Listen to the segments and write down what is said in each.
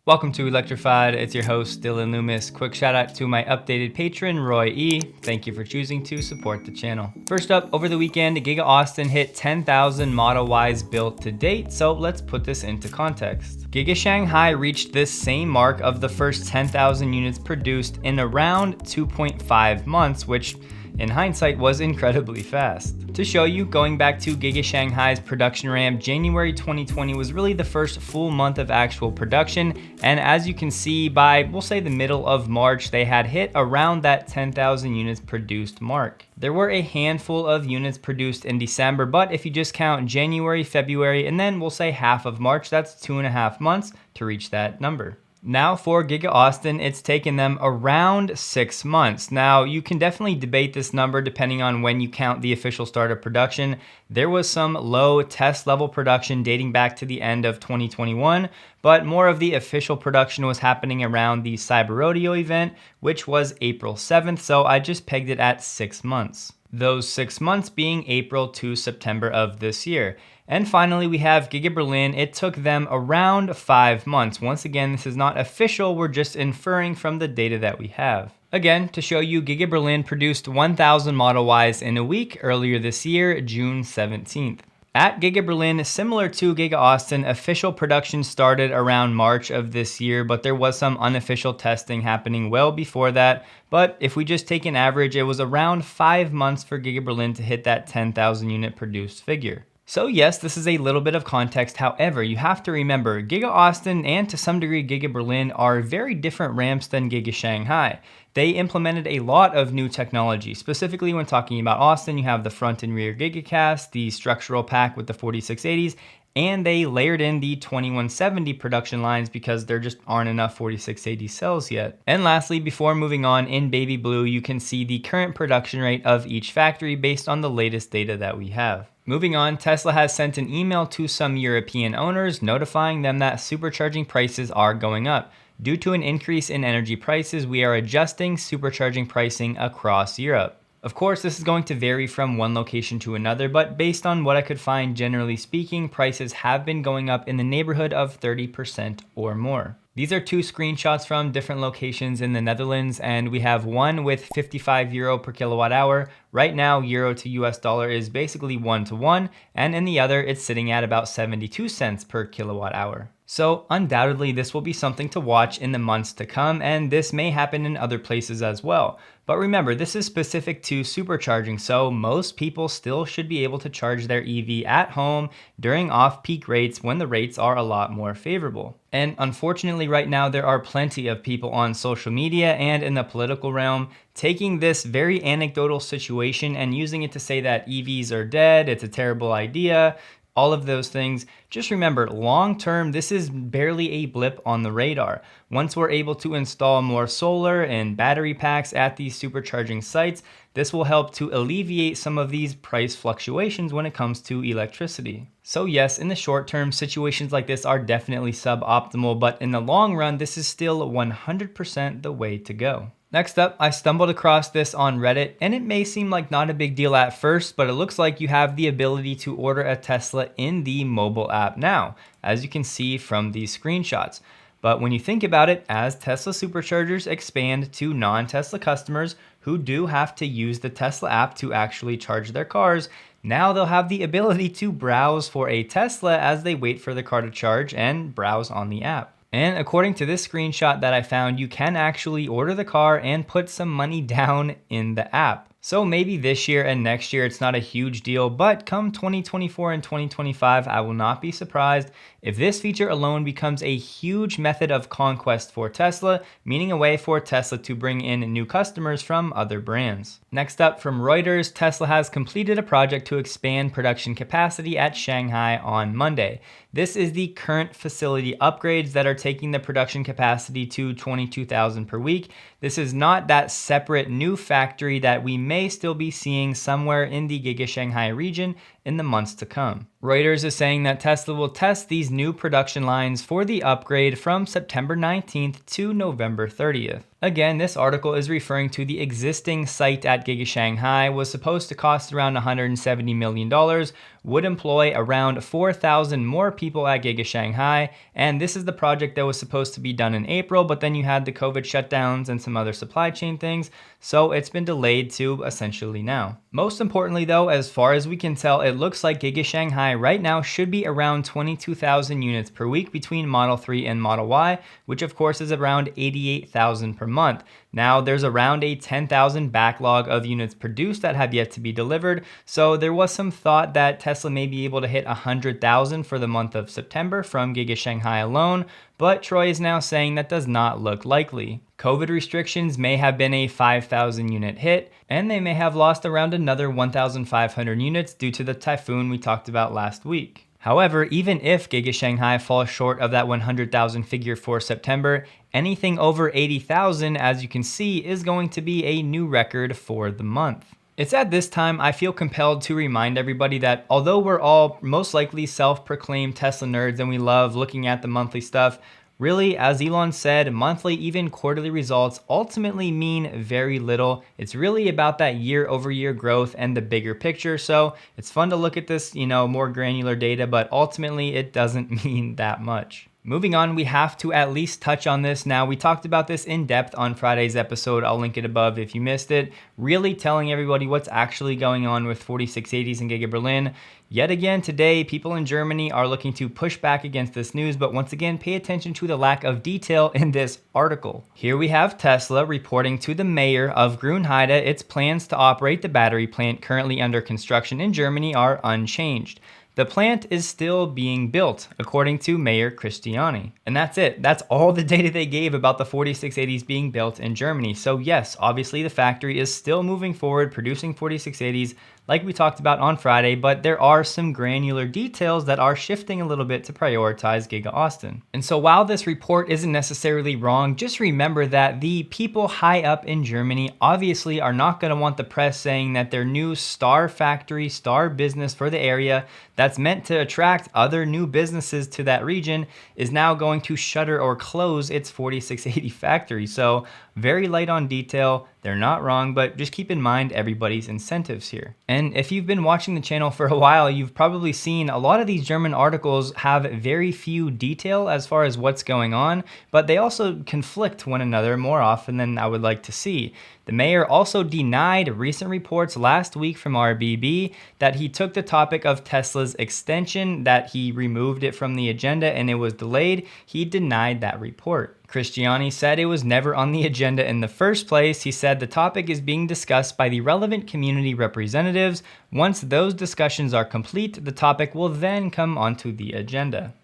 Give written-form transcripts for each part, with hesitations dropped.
Welcome to Electrified. It's your host, Dylan Loomis. Quick shout out to my updated patron, Roy E. Thank you for choosing to support the channel. First up, over the weekend, Giga Austin hit 10,000 Model Ys built to date, so let's put this into context. Giga Shanghai reached this same mark of the first 10,000 units produced in around 2.5 months, which in hindsight was incredibly fast. To show you, going back to Giga Shanghai's production ramp, January 2020 was really the first full month of actual production, and as you can see, by we'll say the middle of March, they had hit around that 10,000 units produced mark. There were a handful of units produced in December, but if you just count January, February, and then we'll say half of March, that's 2.5 months to reach that number. Now for Giga Austin, it's taken them around 6 months. Now you can definitely debate this number depending on when you count the official start of production. There was some low test level production dating back to the end of 2021, but more of the official production was happening around the Cyber Rodeo event, which was April 7th, so I just pegged it at 6 months. Those 6 months being April to September of this year. And finally, we have Giga Berlin. It took them around 5 months. Once again, this is not official, we're just inferring from the data that we have. Again, to show you, Giga Berlin produced 1,000 Model Ys in a week earlier this year, June 17th. At Giga Berlin, similar to Giga Austin, official production started around March of this year, but there was some unofficial testing happening well before that. But if we just take an average, it was around 5 months for Giga Berlin to hit that 10,000 unit produced figure. So yes, this is a little bit of context. However, you have to remember Giga Austin and to some degree Giga Berlin are very different ramps than Giga Shanghai. They implemented a lot of new technology. Specifically when talking about Austin, you have the front and rear GigaCast, the structural pack with the 4680s, and they layered in the 2170 production lines because there just aren't enough 4680 cells yet. And lastly, before moving on, in baby blue, you can see the current production rate of each factory based on the latest data that we have. Moving on, Tesla has sent an email to some European owners notifying them that supercharging prices are going up. Due to an increase in energy prices, we are adjusting supercharging pricing across Europe. Of course, this is going to vary from one location to another, but based on what I could find, generally speaking, prices have been going up in the neighborhood of 30% or more. These are two screenshots from different locations in the Netherlands, and we have one with 55 euro per kilowatt hour. Right now, euro to US dollar is basically 1-to-1, and in the other, it's sitting at about 72 cents per kilowatt hour. So undoubtedly, this will be something to watch in the months to come, and this may happen in other places as well. But remember, this is specific to supercharging, so most people still should be able to charge their EV at home during off-peak rates when the rates are a lot more favorable. And unfortunately, right now, there are plenty of people on social media and in the political realm taking this very anecdotal situation and using it to say that EVs are dead, it's a terrible idea, all of those things. Just remember, long term, this is barely a blip on the radar. Once we're able to install more solar and battery packs at these supercharging sites, this will help to alleviate some of these price fluctuations when it comes to electricity. So yes, in the short term, situations like this are definitely suboptimal, but in the long run, this is still 100% the way to go. Next up, I stumbled across this on Reddit, and it may seem like not a big deal at first, but it looks like you have the ability to order a Tesla in the mobile app now, as you can see from these screenshots. But when you think about it, as Tesla superchargers expand to non-Tesla customers who do have to use the Tesla app to actually charge their cars, now they'll have the ability to browse for a Tesla as they wait for the car to charge and browse on the app. And according to this screenshot that I found, you can actually order the car and put some money down in the app. So maybe this year and next year it's not a huge deal, but come 2024 and 2025, I will not be surprised if this feature alone becomes a huge method of conquest for Tesla, meaning a way for Tesla to bring in new customers from other brands. Next up, from Reuters, Tesla has completed a project to expand production capacity at Shanghai on Monday. This is the current facility upgrades that are taking the production capacity to 22,000 per week. This is not that separate new factory that we may still be seeing somewhere in the Giga Shanghai region in the months to come. Reuters is saying that Tesla will test these new production lines for the upgrade from September 19th to November 30th. Again, this article is referring to the existing site at Giga Shanghai, was supposed to cost around $170 million, would employ around 4,000 more people at Giga Shanghai, and this is the project that was supposed to be done in April, but then you had the COVID shutdowns and some other supply chain things, so it's been delayed to essentially now. Most importantly though, as far as we can tell, it looks like Giga Shanghai right now should be around 22,000 units per week between Model 3 and Model Y, which of course is around 88,000 per month. Now there's around a 10,000 backlog of units produced that have yet to be delivered, so there was some thought that Tesla may be able to hit 100,000 for the month of September from Giga Shanghai alone, but Troy is now saying that does not look likely. COVID restrictions may have been a 5,000 unit hit, and they may have lost around another 1,500 units due to the typhoon we talked about last week. However, even if Giga Shanghai falls short of that 100,000 figure for September, anything over 80,000, as you can see, is going to be a new record for the month. It's at this time I feel compelled to remind everybody that although we're all most likely self-proclaimed Tesla nerds and we love looking at the monthly stuff, really, as Elon said, monthly, even quarterly results ultimately mean very little. It's really about that year-over-year growth and the bigger picture. So it's fun to look at this, more granular data, but ultimately it doesn't mean that much. Moving on, we have to at least touch on this now. We talked about this in depth on Friday's episode. I'll link it above if you missed it. Really telling everybody what's actually going on with 4680s in Giga Berlin. Yet again today, people in Germany are looking to push back against this news, but once again, pay attention to the lack of detail in this article. Here we have Tesla reporting to the mayor of Grünheide its plans to operate the battery plant currently under construction in Germany are unchanged. The plant is still being built, according to Mayor Christiani. And that's it. That's all the data they gave about the 4680s being built in Germany. So yes, obviously the factory is still moving forward, producing 4680s like we talked about on Friday, but there are some granular details that are shifting a little bit to prioritize Giga Austin. And so while this report isn't necessarily wrong, just remember that the people high up in Germany obviously are not going to want the press saying that their new star factory, star business for the area that's meant to attract other new businesses to that region is now going to shutter or close its 4680 factory. So very light on detail. They're not wrong, but just keep in mind everybody's incentives here. And if you've been watching the channel for a while, you've probably seen a lot of these German articles have very few detail as far as what's going on, but they also conflict one another more often than I would like to see. The mayor also denied recent reports last week from RBB that he took the topic of Tesla's extension, that he removed it from the agenda and it was delayed. He denied that report. Christiani said it was never on the agenda in the first place. He said the topic is being discussed by the relevant community representatives. Once those discussions are complete, the topic will then come onto the agenda.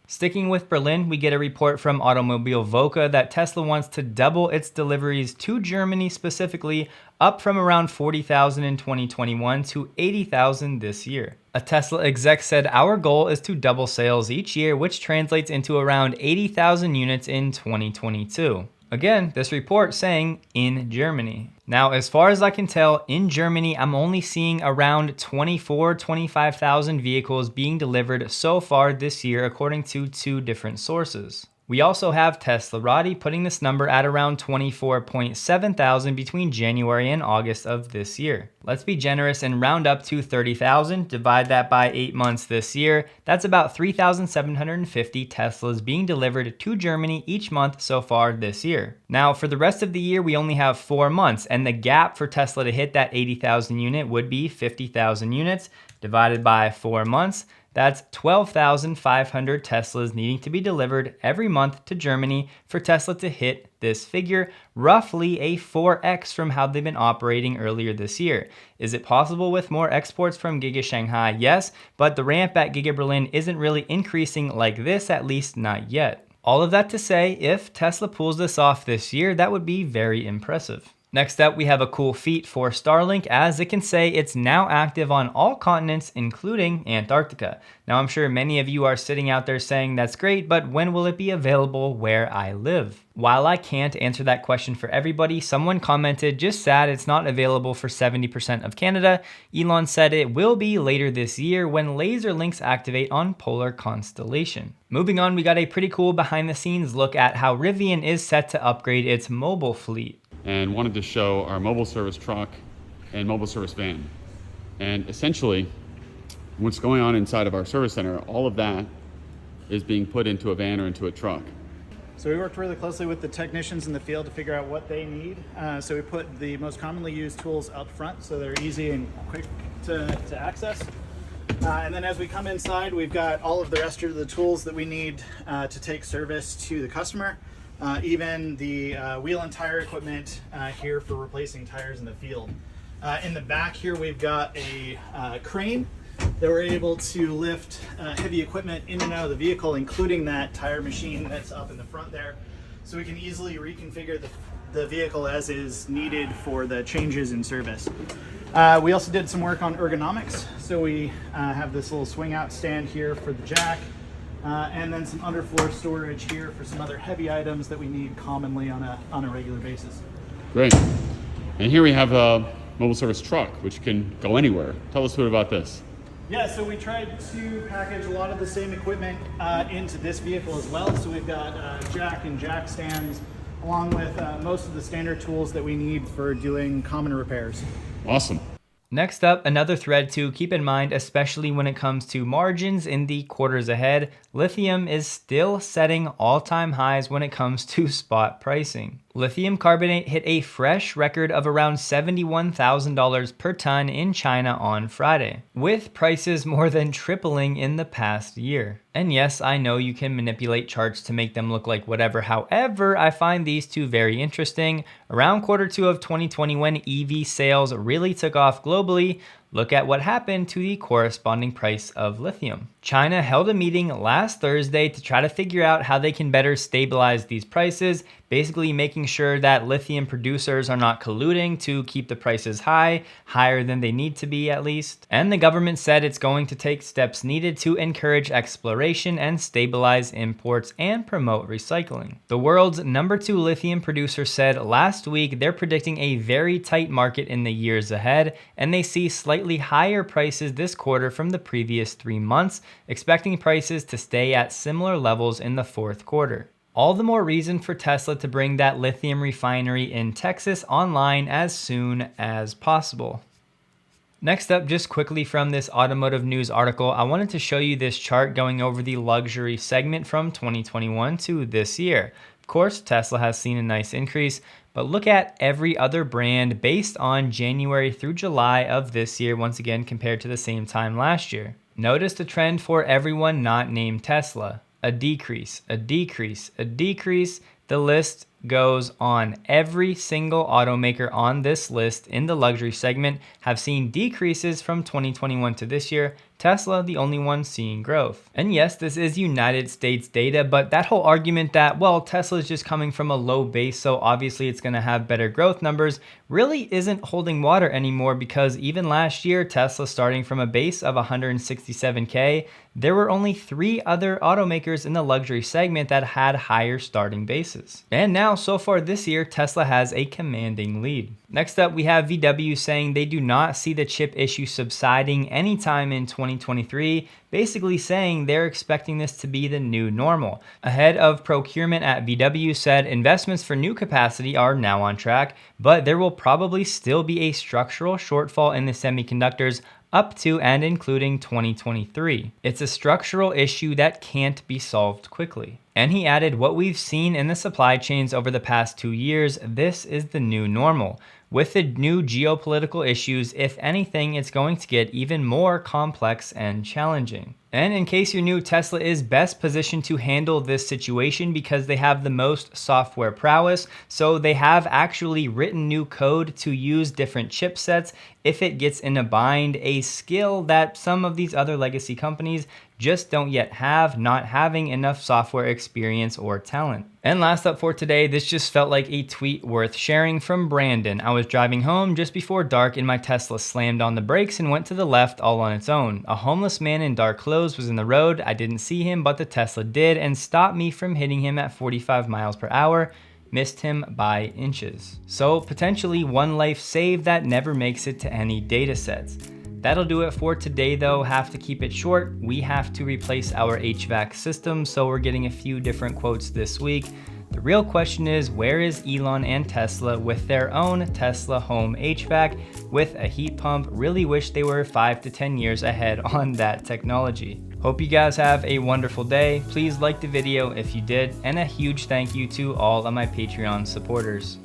Sticking with Berlin, we get a report from Automobile Voca that Tesla wants to double its deliveries to Germany specifically, up from around 40,000 in 2021 to 80,000 this year. A Tesla exec said, "Our goal is to double sales each year, which translates into around 80,000 units in 2022. Again, this report saying in Germany. Now, as far as I can tell, in Germany, I'm only seeing around 25,000 vehicles being delivered so far this year, according to two different sources. We also have Teslarati putting this number at around 24.7 thousand between January and August of this year. Let's be generous and round up to 30,000, divide that by 8 months this year. That's about 3,750 Teslas being delivered to Germany each month so far this year. Now, for the rest of the year, we only have 4 months, and the gap for Tesla to hit that 80,000 unit would be 50,000 units divided by 4 months. That's 12,500 Teslas needing to be delivered every month to Germany for Tesla to hit this figure, roughly a 4x from how they've been operating earlier this year. Is it possible with more exports from Giga Shanghai? Yes, but the ramp at Giga Berlin isn't really increasing like this, at least not yet. All of that to say, if Tesla pulls this off this year, that would be very impressive. Next up, we have a cool feat for Starlink, as it can say it's now active on all continents, including Antarctica. Now, I'm sure many of you are sitting out there saying that's great, but when will it be available where I live? While I can't answer that question for everybody, someone commented, just sad it's not available for 70% of Canada. Elon said it will be later this year when laser links activate on Polar Constellation. Moving on, we got a pretty cool behind the scenes look at how Rivian is set to upgrade its mobile fleet. And wanted to show our mobile service truck and mobile service van. And essentially, what's going on inside of our service center, all of that is being put into a van or into a truck. So we worked really closely with the technicians in the field to figure out what they need. So we put the most commonly used tools up front so they're easy and quick to access. And then as we come inside, we've got all of the rest of the tools that we need to take service to the customer. Even the wheel and tire equipment here for replacing tires in the field. In the back here, we've got a crane that we're able to lift heavy equipment in and out of the vehicle, including that tire machine that's up in the front there. So we can easily reconfigure the vehicle as is needed for the changes in service. We also did some work on ergonomics. So we have this little swing out stand here for the jack. And then some underfloor storage here for some other heavy items that we need commonly on a regular basis. Great. And here we have a mobile service truck, which can go anywhere. Tell us a bit about this. Yeah, so we tried to package a lot of the same equipment into this vehicle as well. So we've got jack and jack stands, along with most of the standard tools that we need for doing common repairs. Awesome. Next up, another thread to keep in mind, especially when it comes to margins in the quarters ahead. Lithium is still setting all-time highs when it comes to spot pricing. Lithium carbonate hit a fresh record of around $71,000 per ton in China on Friday, with prices more than tripling in the past year. And yes, I know you can manipulate charts to make them look like whatever. However, I find these two very interesting. Around Q2 of 2020, when EV sales really took off globally, look at what happened to the corresponding price of lithium. China held a meeting last Thursday to try to figure out how they can better stabilize these prices, basically making sure that lithium producers are not colluding to keep the prices high, higher than they need to be at least. And the government said it's going to take steps needed to encourage exploration and stabilize imports and promote recycling. The world's #2 lithium producer said last week they're predicting a very tight market in the years ahead, and they see slightly higher prices this quarter from the previous 3 months, expecting prices to stay at similar levels in the fourth quarter. All the more reason for Tesla to bring that lithium refinery in Texas online as soon as possible. Next up, just quickly from this automotive news article, I wanted to show you this chart going over the luxury segment from 2021 to this year. Of course, Tesla has seen a nice increase, but look at every other brand based on January through July of this year, once again compared to the same time last year. Notice the trend for everyone not named Tesla. A decrease, a decrease, a decrease. The list goes on. Every single automaker on this list in the luxury segment have seen decreases from 2021 to this year. Tesla, the only one seeing growth. And yes, this is United States data, but that whole argument that, well, Tesla is just coming from a low base, so obviously it's going to have better growth numbers, really isn't holding water anymore, because even last year, Tesla starting from a base of 167K, there were only 3 other automakers in the luxury segment that had higher starting bases. And now, so far this year, Tesla has a commanding lead. Next up, we have VW saying they do not see the chip issue subsiding anytime in 2023, basically saying they're expecting this to be the new normal. A head of procurement at VW said investments for new capacity are now on track, but there will probably still be a structural shortfall in the semiconductors up to and including 2023. It's a structural issue that can't be solved quickly. And he added, what we've seen in the supply chains over the past 2 years, this is the new normal. With the new geopolitical issues, if anything, it's going to get even more complex and challenging. And in case you're new, Tesla is best positioned to handle this situation because they have the most software prowess. So they have actually written new code to use different chipsets if it gets in a bind, a skill that some of these other legacy companies just don't yet have, not having enough software experience or talent. And last up for today, this just felt like a tweet worth sharing from Brandon. I was driving home just before dark and my Tesla slammed on the brakes and went to the left all on its own. A homeless man in dark clothes was in the road. I didn't see him, but the Tesla did and stopped me from hitting him at 45 miles per hour. Missed him by inches. So potentially one life saved that never makes it to any data sets. That'll do it for today though. Have to keep it short. We have to replace our HVAC system, so we're getting a few different quotes this week. The real question is, where is Elon and Tesla with their own Tesla home HVAC with a heat pump? Really wish they were 5 to 10 years ahead on that technology. Hope you guys have a wonderful day. Please like the video if you did, and a huge thank you to all of my Patreon supporters.